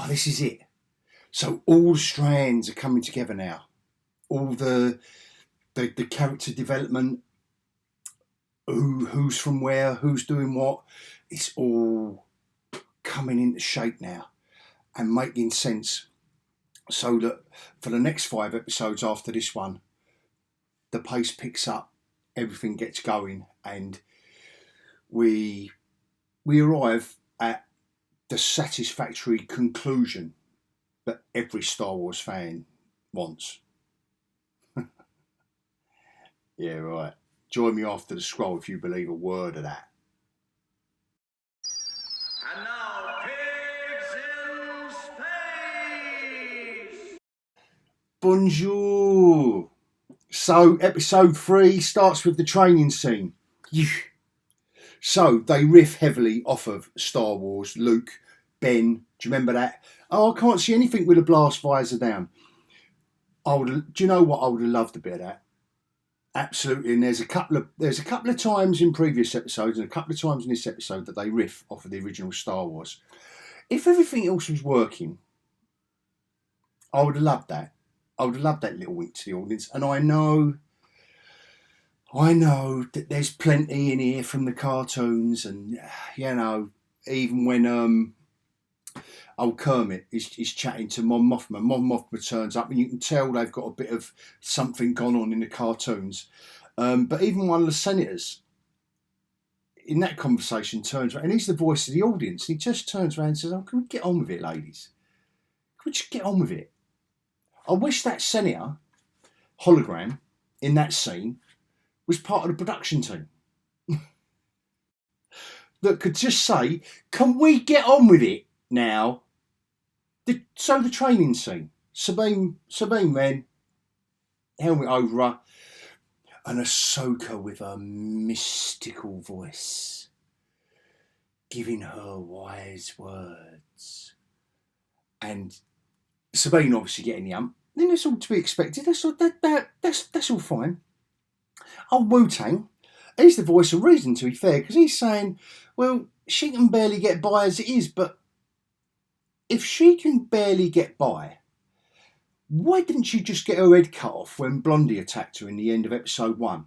this is it. So all the strands are coming together now. All the character development, who's from where, who's doing what, it's all coming into shape now and making sense. So that for the next 5 episodes after this one, the pace picks up, everything gets going, and we arrive at the satisfactory conclusion that every Star Wars fan wants. Yeah, right. Join me after the scroll if you believe a word of that. And now, Pigs in Space! Bonjour! So, episode 3 starts with the training scene. So, they riff heavily off of Star Wars. Luke, Ben, do you remember that? Oh, I can't see anything with a blast visor down. Do you know what? I would have loved a bit of that. Absolutely, and there's a couple of times in previous episodes and a couple of times in this episode that they riff off of the original Star Wars. If everything else was working, I would have loved that. I would have loved that little wink to the audience. And I know that there's plenty in here from the cartoons, and you know, even when old Kermit is chatting to Mon Mothma. Mon Mothma turns up, and you can tell they've got a bit of something gone on in the cartoons. But even one of the senators in that conversation turns around, and he's the voice of the audience. And he just turns around and says, "Oh, can we get on with it, ladies? Can we just get on with it?" I wish that senator hologram in that scene was part of the production team that could just say, "Can we get on with it now?" So the training scene, Sabine then, helmet over her, and AHSOKA with a mystical voice, giving her wise words, and Sabine obviously getting the ump. Then it's all to be expected. That's all fine. Old Wu-Tang, he's the voice of reason, to be fair, because he's saying, well, she can barely get by as it is, but if she can barely get by, why didn't she just get her head cut off when Blondie attacked her in the end of episode 1?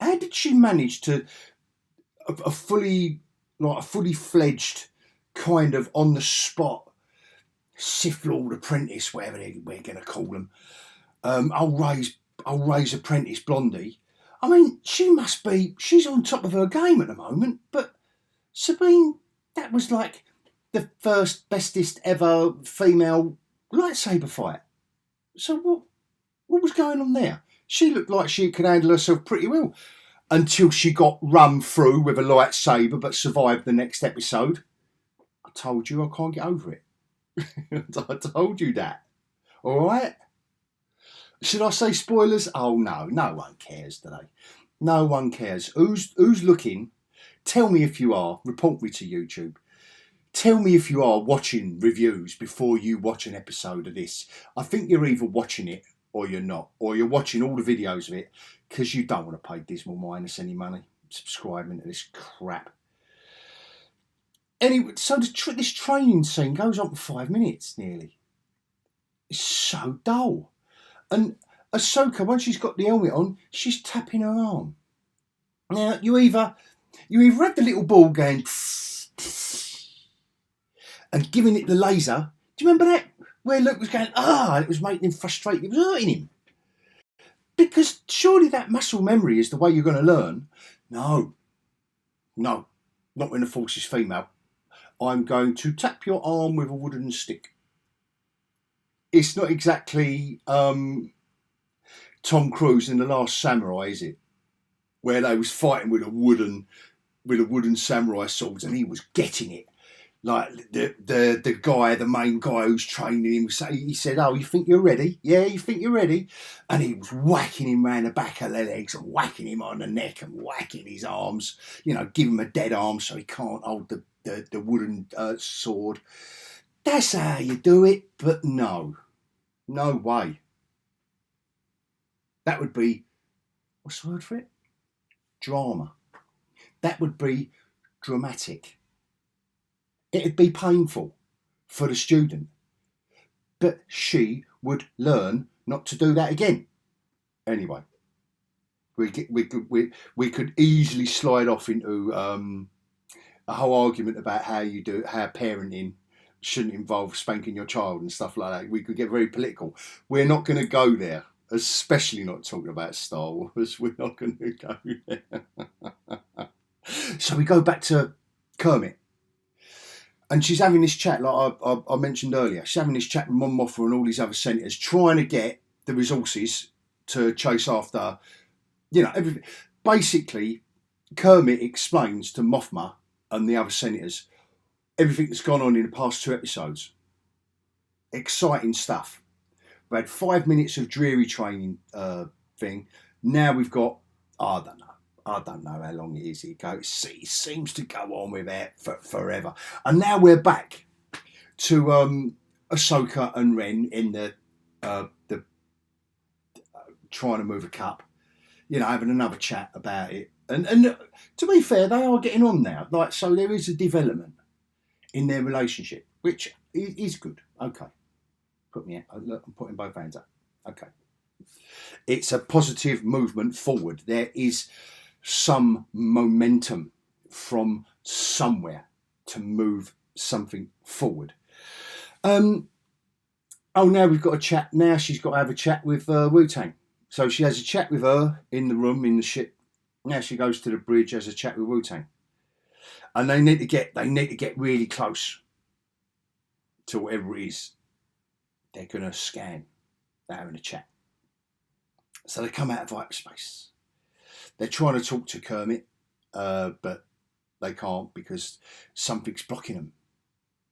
How did she manage to a fully fledged kind of on the spot Sith Lord apprentice, whatever we're going to call them, old Ray's apprentice Blondie? I mean, she's on top of her game at the moment, but Sabine, that was like the first bestest ever female lightsaber fight. So what was going on there? She looked like she could handle herself pretty well until she got run through with a lightsaber but survived the next episode. I told you I can't get over it. I told you that. All right? Should I say spoilers? Oh no one cares today. No one cares. Who's looking? Tell me if you are. Report me to YouTube. Tell me if you are watching reviews before you watch an episode of this. I think you're either watching it or you're not. Or you're watching all the videos of it because you don't want to pay Dismal Minus any money subscribing to this crap. Anyway, so this training scene goes on for 5 minutes nearly. It's so dull. And AHSOKA, once she's got the helmet on, she's tapping her arm. Now, you either have the little ball going and giving it the laser. Do you remember that? Where Luke was going, and it was making him frustrated. It was hurting him. Because surely that muscle memory is the way you're going to learn. No, not when the Force is female. I'm going to tap your arm with a wooden stick. It's not exactly Tom Cruise in The Last Samurai, is it? Where they was fighting with a wooden samurai swords and he was getting it. Like the guy, the main guy who's training him, he said, "Oh, you think you're ready? Yeah, you think you're ready?" And he was whacking him round the back of the legs and whacking him on the neck and whacking his arms. You know, give him a dead arm so he can't hold the wooden sword. That's how you do it, but no way. That would be, what's the word for it? Drama. That would be dramatic. It'd be painful for the student. but she would learn not to do that again. Anyway, we could easily slide off into a whole argument about how parenting shouldn't involve spanking your child and stuff like that. We could get very political. We're not going to go there, especially not talking about Star Wars. We're not going to go there. So we go back to Kermit. And she's having this chat, like I mentioned earlier. She's having this chat with Mon Mothma and all these other senators, trying to get the resources to chase after, everything. Basically, Kermit explains to Mothma and the other senators everything that's gone on in the past 2 episodes. Exciting stuff. We had 5 minutes of dreary training thing. Now we've got, I don't know how long it is. It seems to go on with that forever. And now we're back to AHSOKA and Ren in the trying to move a cup. Having another chat about it. And to be fair, they are getting on now. So there is a development in their relationship, which is good. Okay. I'm putting both hands up. Okay. It's a positive movement forward. There is some momentum from somewhere to move something forward. Now we've got a chat. Now she's got to have a chat with Wu-Tang. So she has a chat with her in the room, in the ship. Now she goes to the bridge, has a chat with Wu-Tang. And they need to get really close to whatever it is they're going to scan. They're having a chat. So they come out of hyperspace. They're trying to talk to Kermit, but they can't because something's blocking them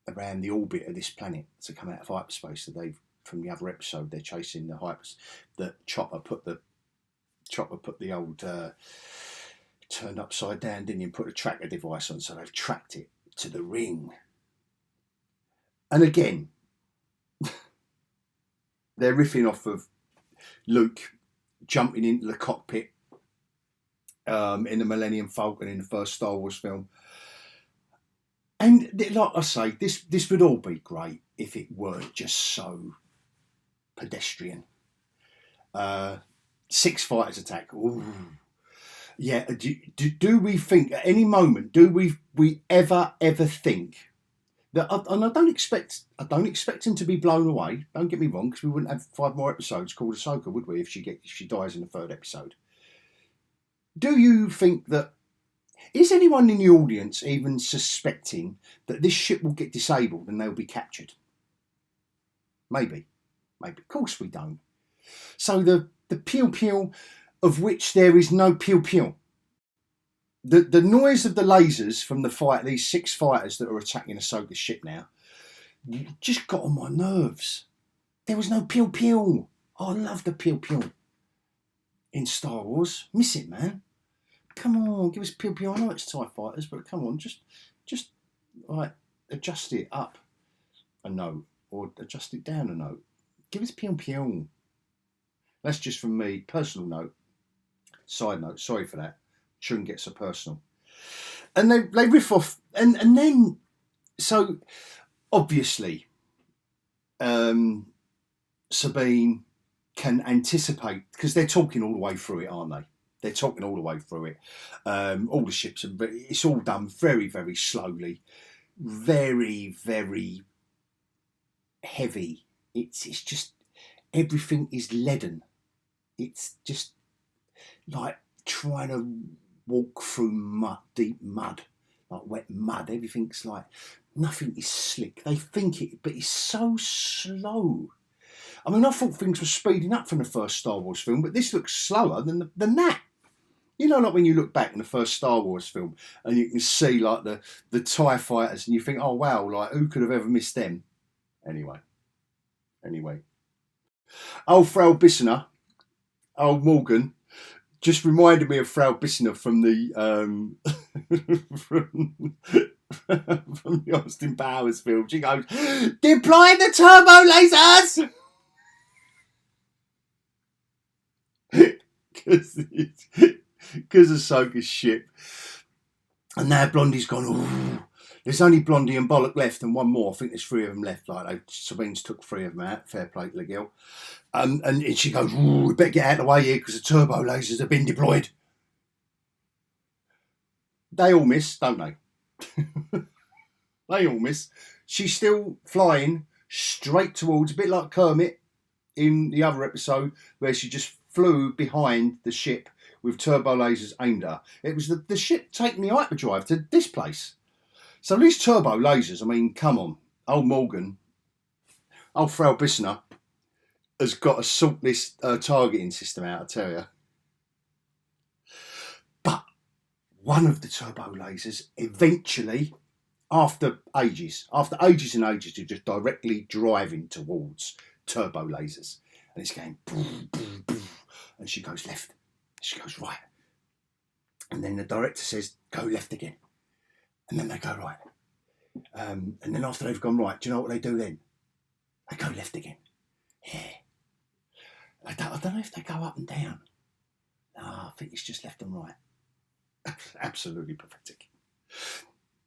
around the orbit of this planet to come out of hyperspace. So from the other episode, they're chasing the hyperspace. The Chopper put the old turned upside down, didn't he? And put a tracker device on, so they've tracked it to the ring. And again, they're riffing off of Luke jumping into the cockpit in the Millennium Falcon in the first Star Wars film. And like I say, this would all be great if it weren't just so pedestrian. 6 fighters attack. Ooh. Yeah. Do we think at any moment? Do we ever think that? And I don't expect him to be blown away. Don't get me wrong, because we wouldn't have 5 more episodes called AHSOKA, would we? If she dies in the 3rd episode. Do you think that? Is anyone in the audience even suspecting that this ship will get disabled and they'll be captured? Maybe. Of course we don't. So the pew-pew of which there is no pew-pew. The noise of the lasers from the fight, these 6 fighters that are attacking Ahsoka's ship now, just got on my nerves. There was no pew-pew. Oh, I love the pew-pew in Star Wars. Miss it, man. Come on, give us pew-pew. I know it's TIE fighters, but come on, just like adjust it up a note or adjust it down a note. Give us pew-pew. That's just from me. Personal note. Side note. Sorry for that. Shouldn't get so personal. And they riff off. And then, so, obviously, Sabine can anticipate, because they're talking all the way through it, aren't they? They're talking all the way through it. All the ships, it's all done very, very slowly. Very, very heavy. It's just, everything is leaden. It's just like trying to walk through mud, deep mud, like wet mud. Everything's like, nothing is slick. They think it, but it's so slow. I mean, I thought things were speeding up from the first Star Wars film, but this looks slower than that. You know, like when you look back in the first Star Wars film and you can see like the TIE fighters and you think, oh wow, like who could have ever missed them? Anyway. Old Frau Bissiner, old Morgan, just reminded me of Frau Bissiner from the from the Austin Powers film. She goes, "Deploy the turbo lasers!" Because Ahsoka's ship. And now Blondie's gone, ooh, There's only Blondie and Bollock left, and one more. I think there's 3 of them left. Like Sabine's took 3 of them out. Fair play to the girl. And she goes, "Ooh, we better get out of the way here because the turbo lasers have been deployed." They all miss, don't they? They all miss. She's still flying straight towards, a bit like Kermit in the other episode, where she just flew behind the ship with turbo lasers aimed at her. It was the ship taking the hyperdrive to this place. So these turbo lasers, I mean, come on. Old Morgan, old Frau Bissner, has got a saltless targeting system out, I tell you. But one of the turbo lasers eventually, after ages and ages of just directly driving towards turbo lasers, and it's going boom, boom, boom, and she goes left, she goes right, and then the director says go left again, and then they go right, and then after they've gone right, do you know what they do then? They go left again. Yeah. I don't know if they go up and down. No, I think it's just left and right. Absolutely pathetic.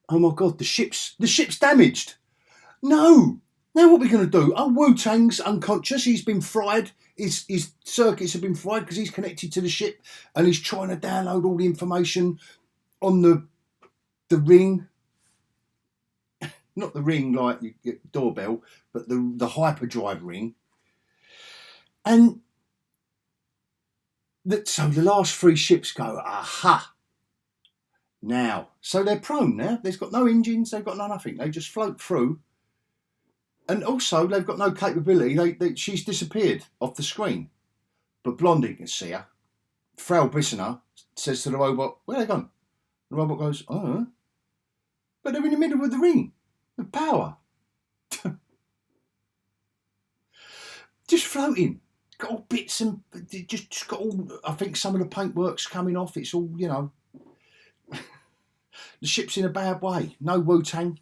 Oh my God, the ship's damaged. No. Now what are we going to do? Oh, Wu-Tang's unconscious. He's been fried. His circuits have been fried because he's connected to the ship and he's trying to download all the information on the ring. Not the ring like you get doorbell, but the hyperdrive ring. And so the last 3 ships go, aha. Now, so they're prone now. They've got no engines. They've got no nothing. They just float through. And also, they've got no capability. She's disappeared off the screen. But Blondie can see her. Frau Bissner says to the robot, "Where are they gone?" The robot goes, "Oh, but they're in the middle of the ring. The power." Just floating. Got all bits and just got all, I think some of the paintwork's coming off. It's all, you know. The ship's in a bad way. No Wu-Tang.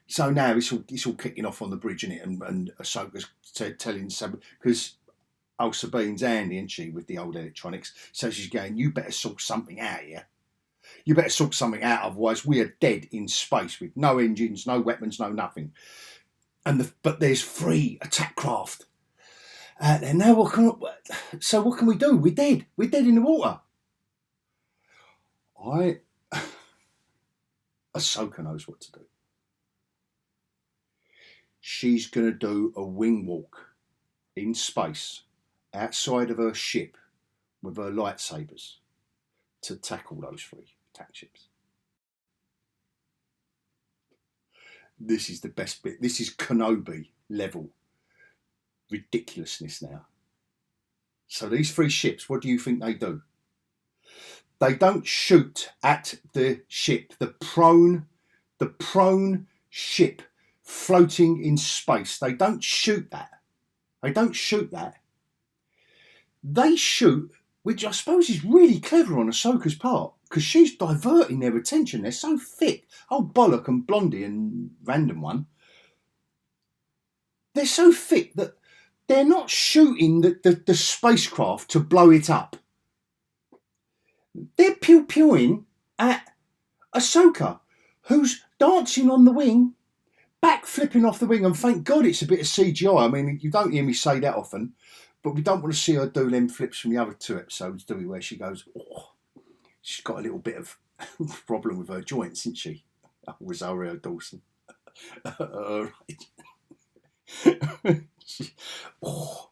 So now it's all kicking off on the bridge, isn't it? And Ahsoka's telling Sabine, because old Sabine's handy, isn't she, with the old electronics. So she's going, "You better sort something out here. You better sort something out, otherwise we are dead in space with no engines, no weapons, no nothing." But there's 3 attack craft. And now what can we do? We're dead. We're dead in the water. Ahsoka knows what to do. She's going to do a wing walk in space outside of her ship with her lightsabers to tackle those 3 attack ships. This is the best bit. This is Kenobi level ridiculousness now. So these 3 ships, what do you think they do? They don't shoot at the ship, the prone ship floating in space. They don't shoot that. They shoot, which I suppose is really clever on Ahsoka's part, because she's diverting their attention. They're so thick. Oh, Bollock and Blondie and random one. They're so thick that they're not shooting the spacecraft to blow it up. They're pew-pewing at Ahsoka, who's dancing on the wing, back flipping off the wing, and thank God it's a bit of CGI. I mean, you don't hear me say that often, but we don't want to see her do them flips from the other 2 episodes, do we, where she goes, oh, she's got a little bit of problem with her joints, isn't she? Rosario Dawson. Oh,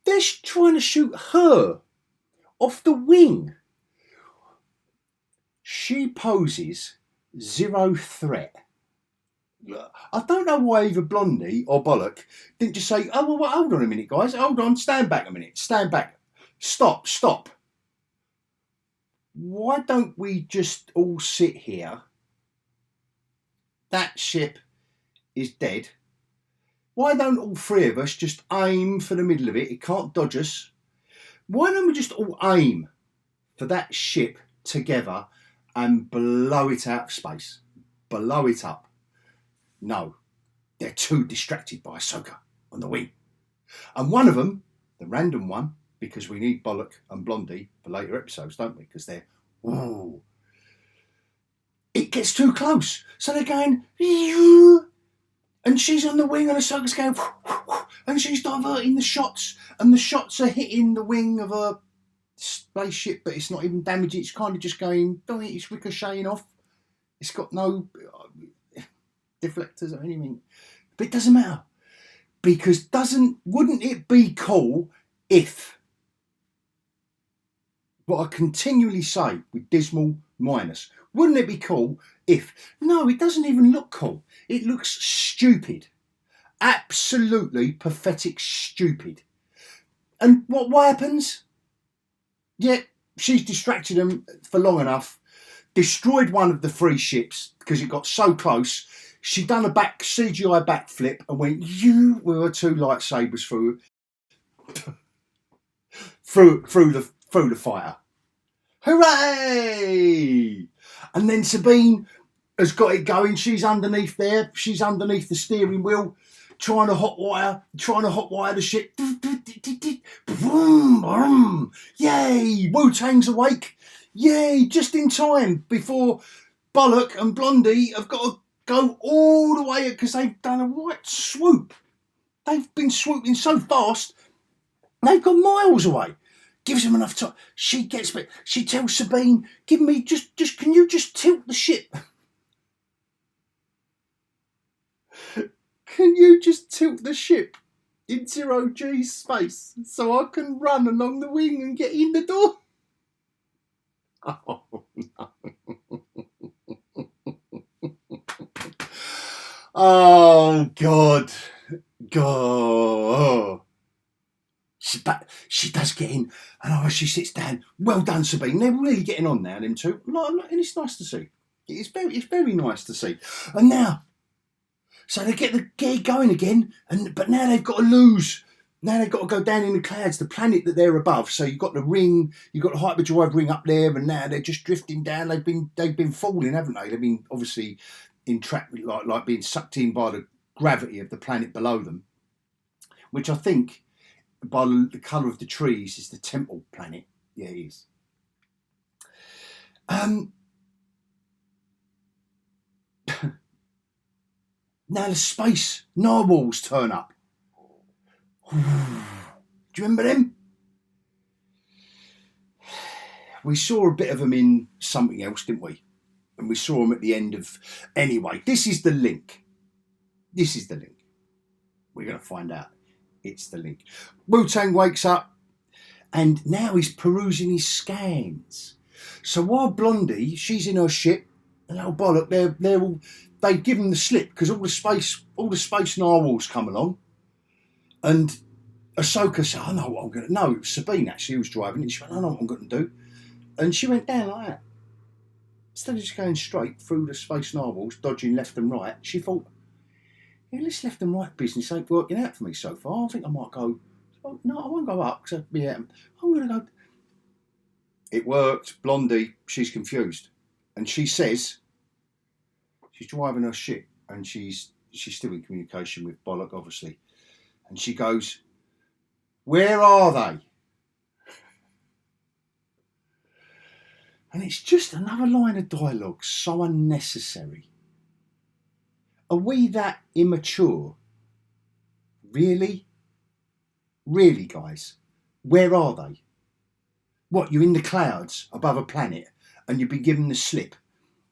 they're trying to shoot her off the wing. She poses 0 threat. I don't know why either Blondie or Bollock didn't just say, "Oh, well, hold on a minute, guys. Hold on. Stand back a minute. Stand back. Stop. Why don't we just all sit here? That ship is dead. Why don't all 3 of us just aim for the middle of it? It can't dodge us. Why don't we just all aim for that ship together and blow it out of space? Blow it up." No, they're too distracted by Ahsoka on the wing. And one of them, the random one, because we need Bollock and Blondie for later episodes, don't we? Because they're, ooh. it gets too close. So they're going, "Yoo," and she's on the wing and Ahsoka's going, and she's diverting the shots, and the shots are hitting the wing of a spaceship, but it's not even damaging. It's kind of just going, it's ricocheting off. It's got no deflectors or anything. But it doesn't matter. Because wouldn't it be cool if, what I continually say with Dismal Minus, wouldn't it be cool if, no, it doesn't even look cool. It looks stupid. Absolutely pathetic stupid. And what happens? Yeah, she's distracted them for long enough, destroyed one of the 3 ships because it got so close. She done a CGI backflip and went, you were 2 lightsabers through the fighter. Hooray! And then Sabine has got it going. She's underneath there. She's underneath the steering wheel, trying to hotwire the ship. Yay! Wu-Tang's awake. Yay! Just in time before Bollock and Blondie have got to go all the way, because they've done a right swoop. They've been swooping so fast, they've gone miles away. Gives them enough time. She tells Sabine, can you just tilt the ship? Can you just tilt the ship in 0G space so I can run along the wing and get in the door? Oh, no. Oh, God. She does get in, and she sits down. Well done, Sabine. They're really getting on now, them two. And it's nice to see. It's very nice to see. And now, so they get it going again, but now they've got to lose. Now they've got to go down in the clouds, the planet that they're above. So you've got the ring, you've got the hyperdrive ring up there, and now they're just drifting down. They've been falling, haven't they? They've been obviously entrapped, like being sucked in by the gravity of the planet below them, which I think, by the colour of the trees, is the Temple planet. Yeah, it is. Now the space narwhals turn up. Do you remember them? We saw a bit of them in something else, didn't we? And we saw them at the end of... Anyway, this is the link. We're going to find out. It's the link. Wu-Tang wakes up, and now he's perusing his scans. So while Blondie, she's in her ship, and old Bollock, they give him the slip, because all the space narwhals come along, and Ahsoka said, I know what I'm going to... No, Sabine actually was driving it. She went, I know what I'm going to do. And she went down like that. Instead of just going straight through the space narwhals, dodging left and right, she thought, yeah, this left and right business ain't working out for me so far. I think I might go... No, I won't go up, because I'm going to go... It worked. Blondie, she's confused. And she says, she's driving her ship, and she's still in communication with Bollock, obviously. And she goes, where are they? And it's just another line of dialogue, so unnecessary. Are we that immature? Really? Really, guys? Where are they? What, you're in the clouds above a planet and you've been given the slip,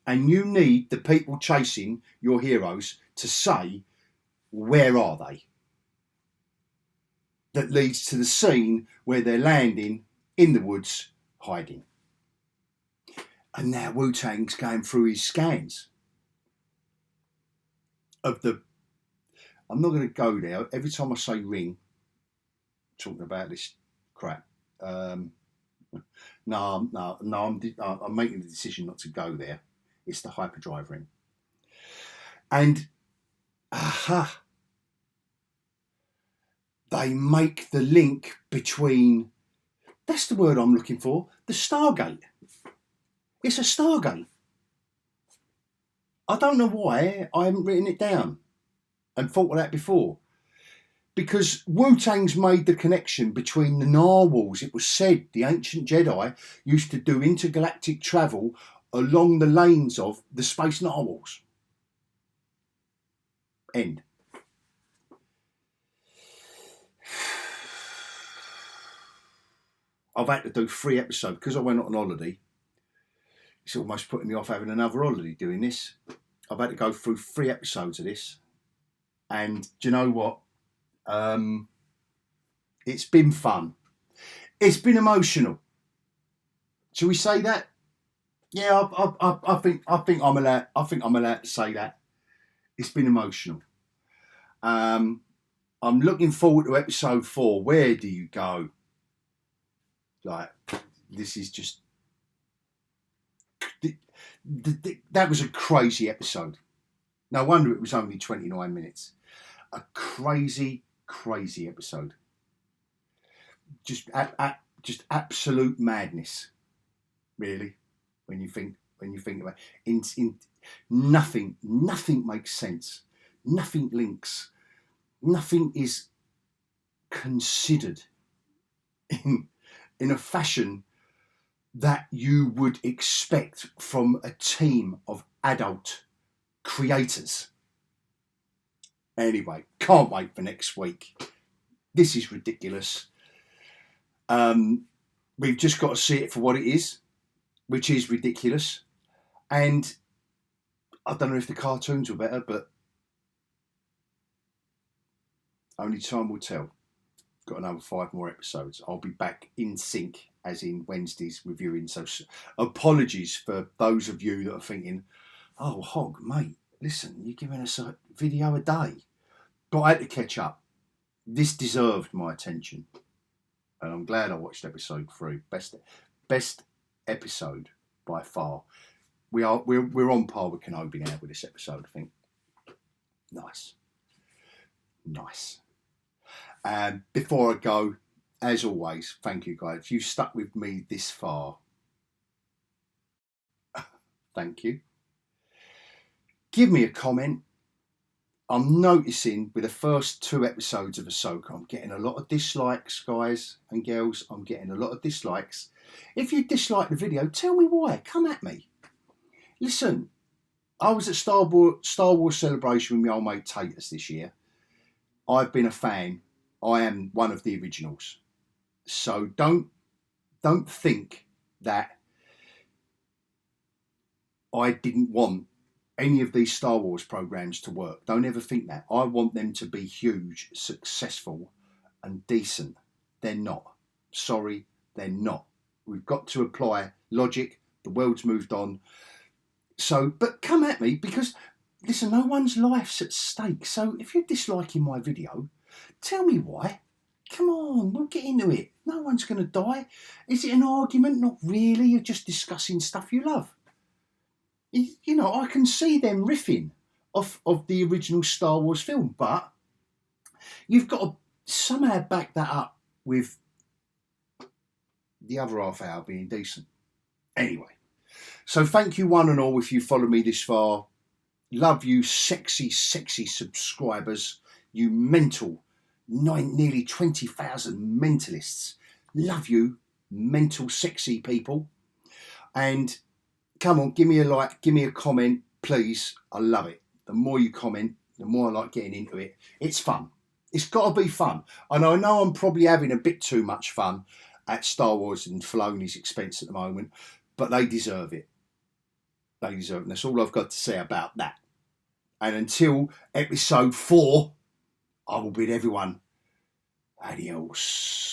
and you need the people chasing your heroes to say, where are they? That leads to the scene where they're landing in the woods, hiding. And now Wu-Tang's going through his scans of the... I'm not going to go there. Every time I say ring, talking about this crap. I'm making the decision not to go there. It's the hyperdrive ring. And, they make the link between... That's the word I'm looking for. The Stargate. It's a Stargate. I don't know why I haven't written it down and thought of that before. Because Wu-Tang's made the connection between the narwhals. It was said the ancient Jedi used to do intergalactic travel along the lanes of the space narwhals. End. I've had to do 3 episodes because I went on holiday. It's almost putting me off having another holiday doing this. I've had to go through 3 episodes of this. And do you know what? It's been fun. It's been emotional. Shall we say that? Yeah, I think I'm allowed. I think I'm allowed to say that. It's been emotional. I'm looking forward to episode 4. Where do you go? Like, this is just. That was a crazy episode. No wonder it was only 29 minutes. A crazy episode. Just absolute madness, really. When you think about it. Nothing makes sense. Nothing links. Nothing is considered in a fashion that you would expect from a team of adult creators. Anyway, can't wait for next week. This is ridiculous. We've just got to see it for what it is, which is ridiculous. And I don't know if the cartoons were better, but only time will tell. Got another 5 more episodes. I'll be back in sync, as in Wednesday's reviewing. So apologies for those of you that are thinking, oh, Hog, mate, listen, you're giving us a video a day. But I had to catch up. This deserved my attention. And I'm glad I watched episode 3. Best episode by far. We're on par with Kenobi now with this episode, I think. Nice. And before I go, as always, thank you guys. If you stuck with me this far, thank you. Give me a comment. I'm noticing with the first 2 episodes of AHSOKA, I'm getting a lot of dislikes, guys and girls. I'm getting a lot of dislikes. If you dislike the video, tell me why. Come at me. Listen, I was at Star Wars Celebration with my old mate Taters this year. I've been a fan. I am one of the originals. So don't think that I didn't want any of these Star Wars programs to work. Don't ever think that. I want them to be huge, successful and decent. They're not. Sorry, they're not. We've got to apply logic. The world's moved on. So, but come at me because, listen, no one's life's at stake. So if you're disliking my video, tell me why. Come on, we'll get into it. No one's going to die. Is it an argument? Not really. You're just discussing stuff you love. You know, I can see them riffing off of the original Star Wars film, but you've got to somehow back that up with the other half hour being decent. Anyway, so thank you one and all if you followed me this far. Love you, sexy subscribers. You mental, nearly 20,000 mentalists. Love you, mental, sexy people. And come on, give me a like, give me a comment, please. I love it. The more you comment, the more I like getting into it. It's fun. It's got to be fun. And I know I'm probably having a bit too much fun at Star Wars and Filoni's expense at the moment, but they deserve it. They deserve it. And that's all I've got to say about that. And until episode 4, I will bid everyone adios.